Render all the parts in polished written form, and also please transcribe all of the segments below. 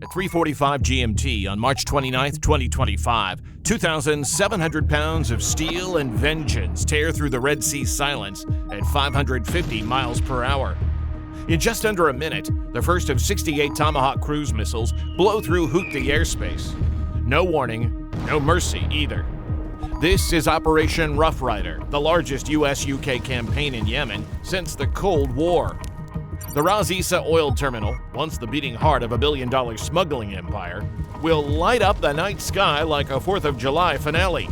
At 3:45 GMT on March 29, 2025, 2,700 pounds of steel and vengeance tear through the Red Sea silence at 550 miles per hour. In just under a minute, the first of 68 Tomahawk cruise missiles blow through Houthi airspace. No warning, no mercy either. This is Operation Rough Rider, the largest US-UK campaign in Yemen since the Cold War. The Ras Isa oil terminal, once the beating heart of a billion-dollar smuggling empire, will light up the night sky like a 4th of July finale.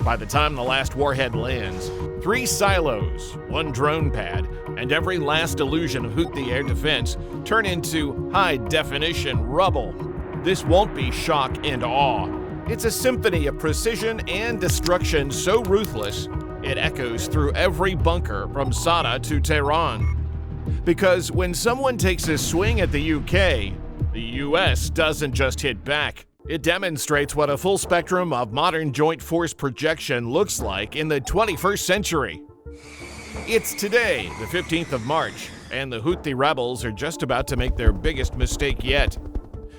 By the time the last warhead lands, 3 silos, 1 drone pad, and every last illusion of Houthi air defense turn into high-definition rubble. This won't be shock and awe. It's a symphony of precision and destruction so ruthless, it echoes through every bunker from Sada to Tehran. Because when someone takes a swing at the UK, the US doesn't just hit back. It demonstrates what a full spectrum of modern joint force projection looks like in the 21st century. It's today, the 15th of March, and the Houthi rebels are just about to make their biggest mistake yet.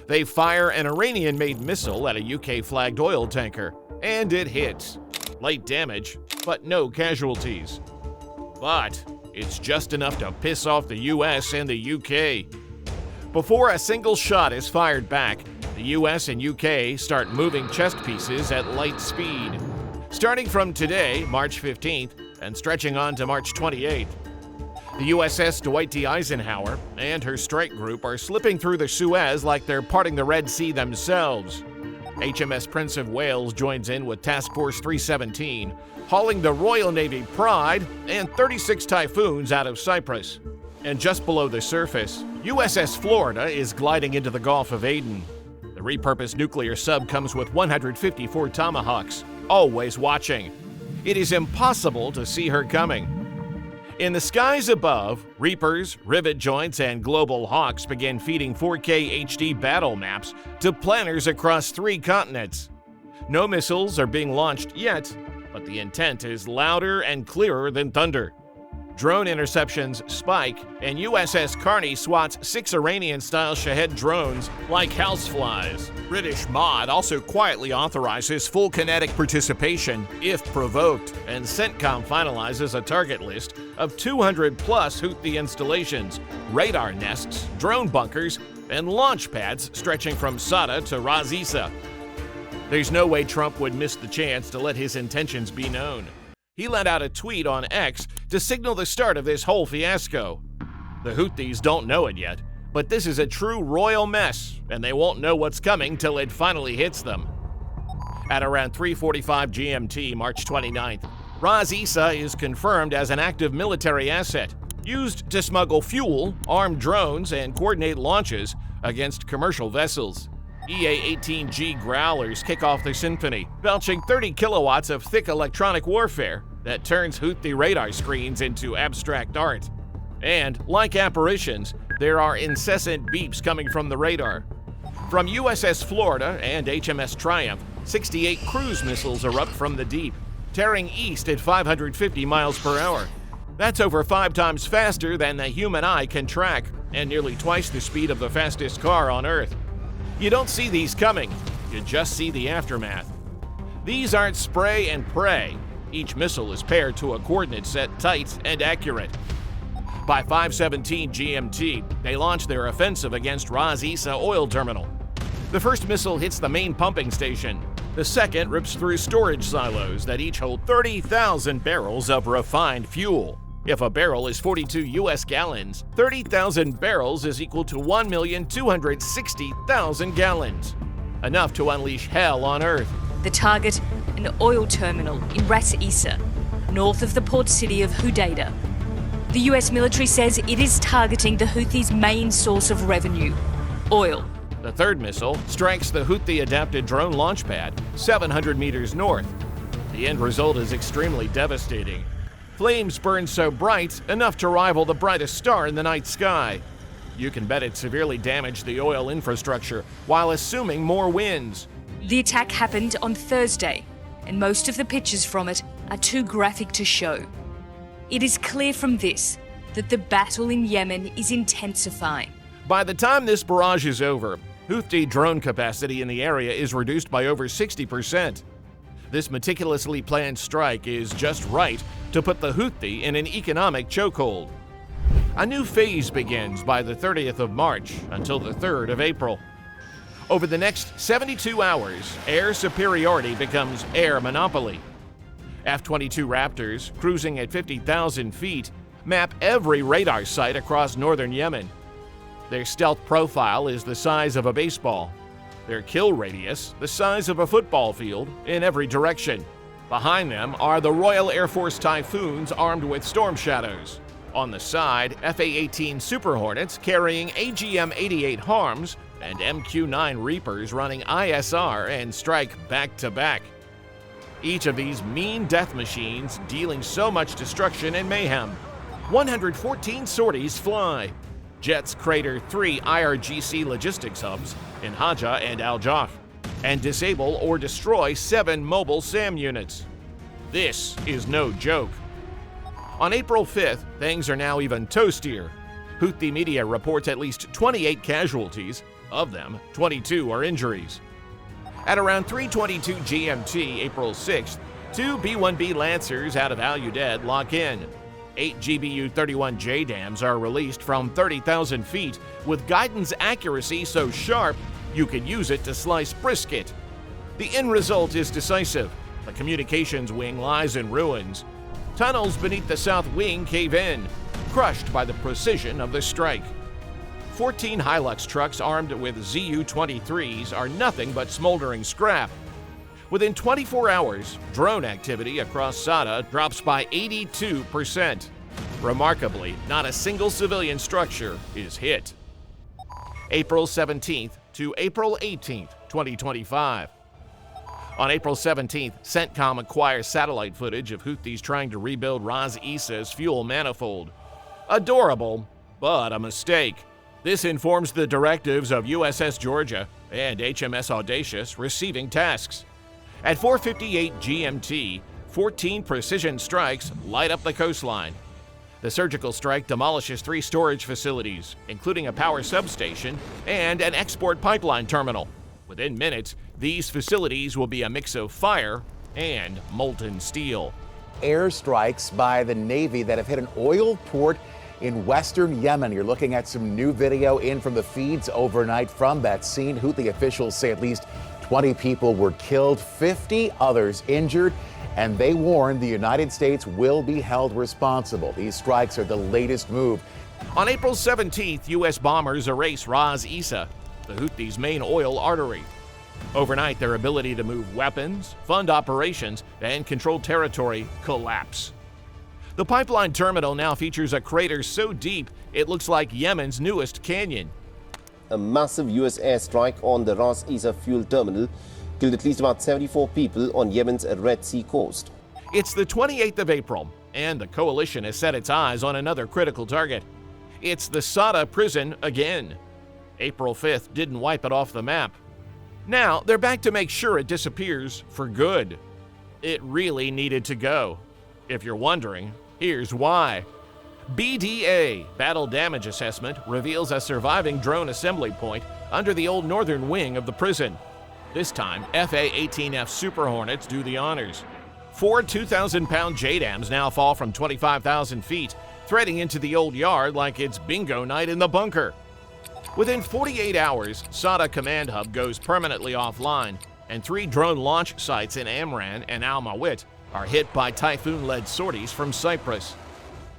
They fire an Iranian-made missile at a UK-flagged oil tanker, and it hits. Light damage, but no casualties. But it's just enough to piss off the US and the UK. Before a single shot is fired back, the US and UK start moving chest pieces at light speed. Starting from today, March 15th, and stretching on to March 28th. The USS Dwight D. Eisenhower and her strike group are slipping through the Suez like they're parting the Red Sea themselves. HMS Prince of Wales joins in with Task Force 317, hauling the Royal Navy Pride and 36 Typhoons out of Cyprus. And just below the surface, USS Florida is gliding into the Gulf of Aden. The repurposed nuclear sub comes with 154 Tomahawks, always watching. It is impossible to see her coming. In the skies above, Reapers, rivet joints, and Global Hawks begin feeding 4K HD battle maps to planners across 3 continents. No missiles are being launched yet, but the intent is louder and clearer than thunder. Drone interceptions spike, and USS Carney swats 6 Iranian-style Shahed drones like houseflies. British MOD also quietly authorizes full kinetic participation if provoked, and CENTCOM finalizes a target list of 200-plus Houthi installations, radar nests, drone bunkers, and launch pads stretching from Sada to Ras Isa. There's no way Trump would miss the chance to let his intentions be known. He let out a tweet on X to signal the start of this whole fiasco. The Houthis don't know it yet, but this is a true royal mess, and they won't know what's coming till it finally hits them. At around 3:45 GMT, March 29th, Ras Isa is confirmed as an active military asset, used to smuggle fuel, arm drones, and coordinate launches against commercial vessels. EA-18G Growlers kick off the symphony, belching 30 kilowatts of thick electronic warfare that turns Houthi radar screens into abstract art. And, like apparitions, there are incessant beeps coming from the radar. From USS Florida and HMS Triumph, 68 cruise missiles erupt from the deep, tearing east at 550 miles per hour. That's over 5 times faster than the human eye can track, and nearly twice the speed of the fastest car on Earth. You don't see these coming, you just see the aftermath. These aren't spray and pray. Each missile is paired to a coordinate set tight and accurate. By 5:17 GMT, they launch their offensive against Ras Isa oil terminal. The first missile hits the main pumping station. The second rips through storage silos that each hold 30,000 barrels of refined fuel. If a barrel is 42 US gallons, 30,000 barrels is equal to 1,260,000 gallons. Enough to unleash hell on Earth. The target, an oil terminal in Ras Isa, north of the port city of Houthi. The US military says it is targeting the Houthis' main source of revenue, oil. The third missile strikes the Houthi-adapted drone launch pad 700 meters north. The end result is extremely devastating. Flames burn so bright, enough to rival the brightest star in the night sky. You can bet it severely damaged the oil infrastructure while assuming more winds. The attack happened on Thursday, and most of the pictures from it are too graphic to show. It is clear from this that the battle in Yemen is intensifying. By the time this barrage is over, Houthi drone capacity in the area is reduced by over 60%. This meticulously planned strike is just right to put the Houthi in an economic chokehold. A new phase begins by the 30th of March until the 3rd of April. Over the next 72 hours, air superiority becomes air monopoly. F-22 Raptors, cruising at 50,000 feet, map every radar site across northern Yemen. Their stealth profile is the size of a baseball. Their kill radius, the size of a football field, in every direction. Behind them are the Royal Air Force Typhoons armed with Storm Shadows. On the side, FA-18 Super Hornets carrying AGM-88 Harms and MQ-9 Reapers running ISR and strike back-to-back. Each of these mean death machines dealing so much destruction and mayhem. 114 sorties fly. Jets crater 3 IRGC logistics hubs in Haja and Al-Jah and disable or destroy 7 mobile SAM units. This is no joke. On April 5th, things are now even toastier. Houthi media reports at least 28 casualties. Of them, 22 are injuries. At around 3:22 GMT, April 6th, 2 B-1B Lancers out of Al Udeid lock in. 8 GBU-31 JDAMs are released from 30,000 feet with guidance accuracy so sharp you can use it to slice brisket. The end result is decisive. The communications wing lies in ruins. Tunnels beneath the south wing cave in, crushed by the precision of the strike. 14 Hilux trucks armed with ZU-23s are nothing but smoldering scrap. Within 24 hours, drone activity across Sada drops by 82%. Remarkably, not a single civilian structure is hit. April 17th to April 18th, 2025. On April 17th, CENTCOM acquires satellite footage of Houthis trying to rebuild Ras Issa's fuel manifold. Adorable, but a mistake. This informs the directives of USS Georgia and HMS Audacious receiving tasks. At 4:58 GMT, 14 precision strikes light up the coastline. The surgical strike demolishes 3 storage facilities, including a power substation and an export pipeline terminal. Within minutes, these facilities will be a mix of fire and molten steel. Airstrikes by the Navy that have hit an oil port in western Yemen. You're looking at some new video in from the feeds overnight from that scene. Houthi officials say at least 20 people were killed, 50 others injured, and they warn the United States will be held responsible. These strikes are the latest move. On April 17th, U.S. bombers erase Ras Issa, the Houthis' main oil artery. Overnight, their ability to move weapons, fund operations, and control territory collapse. The pipeline terminal now features a crater so deep it looks like Yemen's newest canyon. A massive U.S. airstrike on the Ras Issa fuel terminal killed at least about 74 people on Yemen's Red Sea coast. It's the 28th of April, and the coalition has set its eyes on another critical target. It's the Sada prison again. April 5th didn't wipe it off the map. Now they're back to make sure it disappears for good. It really needed to go. If you're wondering, here's why. BDA, Battle Damage Assessment, reveals a surviving drone assembly point under the old northern wing of the prison. This time, FA-18F Super Hornets do the honors. 4 2,000-pound JDAMs now fall from 25,000 feet, threading into the old yard like it's bingo night in the bunker. Within 48 hours, Sada Command Hub goes permanently offline, and 3 drone launch sites in Amran and Al Mawit are hit by typhoon-led sorties from Cyprus.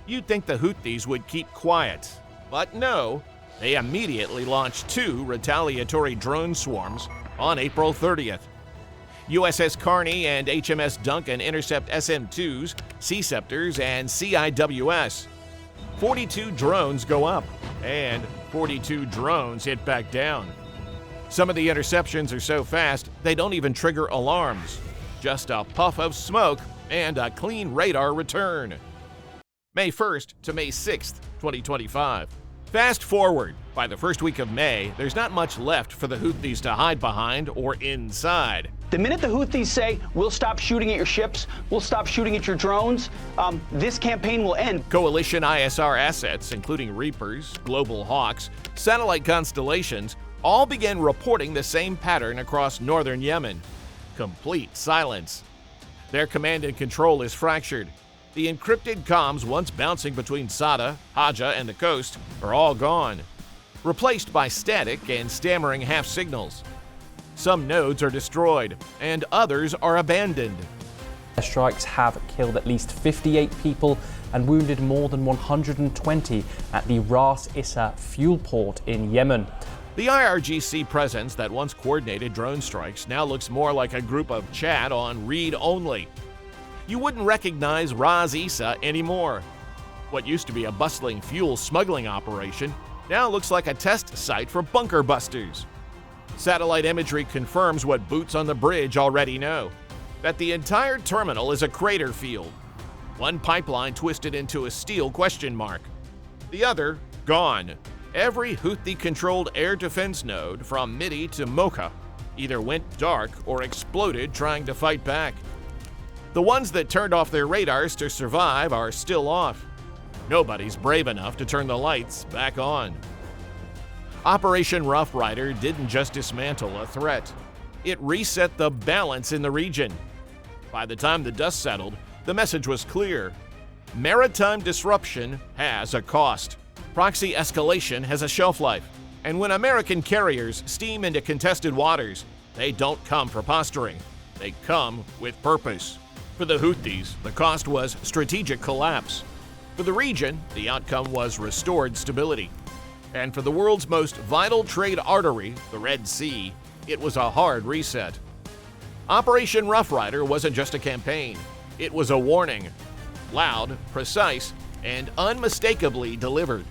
You'd think the Houthis would keep quiet, but no. They immediately launched 2 retaliatory drone swarms on April 30th. USS Carney and HMS Duncan intercept SM-2s, Sea Scepters, and CIWS. 42 drones go up, and 42 drones hit back down. Some of the interceptions are so fast, they don't even trigger alarms. Just a puff of smoke and a clean radar return. May 1st to May 6th, 2025. Fast forward. By the first week of May, there's not much left for the Houthis to hide behind or inside. The minute the Houthis say, we'll stop shooting at your ships, we'll stop shooting at your drones, this campaign will end. Coalition ISR assets, including Reapers, Global Hawks, satellite constellations, all began reporting the same pattern across northern Yemen. Complete silence. Their command and control is fractured. The encrypted comms once bouncing between Sada, Haja, and the coast are all gone, replaced by static and stammering half-signals. Some nodes are destroyed, and others are abandoned. Strikes have killed at least 58 people and wounded more than 120 at the Ras Issa fuel port in Yemen. The IRGC presence that once coordinated drone strikes now looks more like a group of chat on read-only. You wouldn't recognize Ras Issa anymore. What used to be a bustling fuel smuggling operation now looks like a test site for bunker busters. Satellite imagery confirms what boots on the bridge already know, that the entire terminal is a crater field. One pipeline twisted into a steel question mark. The other, gone. Every Houthi-controlled air defense node from Midi to Mocha either went dark or exploded trying to fight back. The ones that turned off their radars to survive are still off. Nobody's brave enough to turn the lights back on. Operation Rough Rider didn't just dismantle a threat. It reset the balance in the region. By the time the dust settled, the message was clear. Maritime disruption has a cost. Proxy escalation has a shelf life. And when American carriers steam into contested waters, they don't come for posturing. They come with purpose. For the Houthis, the cost was strategic collapse. For the region, the outcome was restored stability. And for the world's most vital trade artery, the Red Sea, it was a hard reset. Operation Rough Rider wasn't just a campaign. It was a warning. Loud, precise, and unmistakably delivered.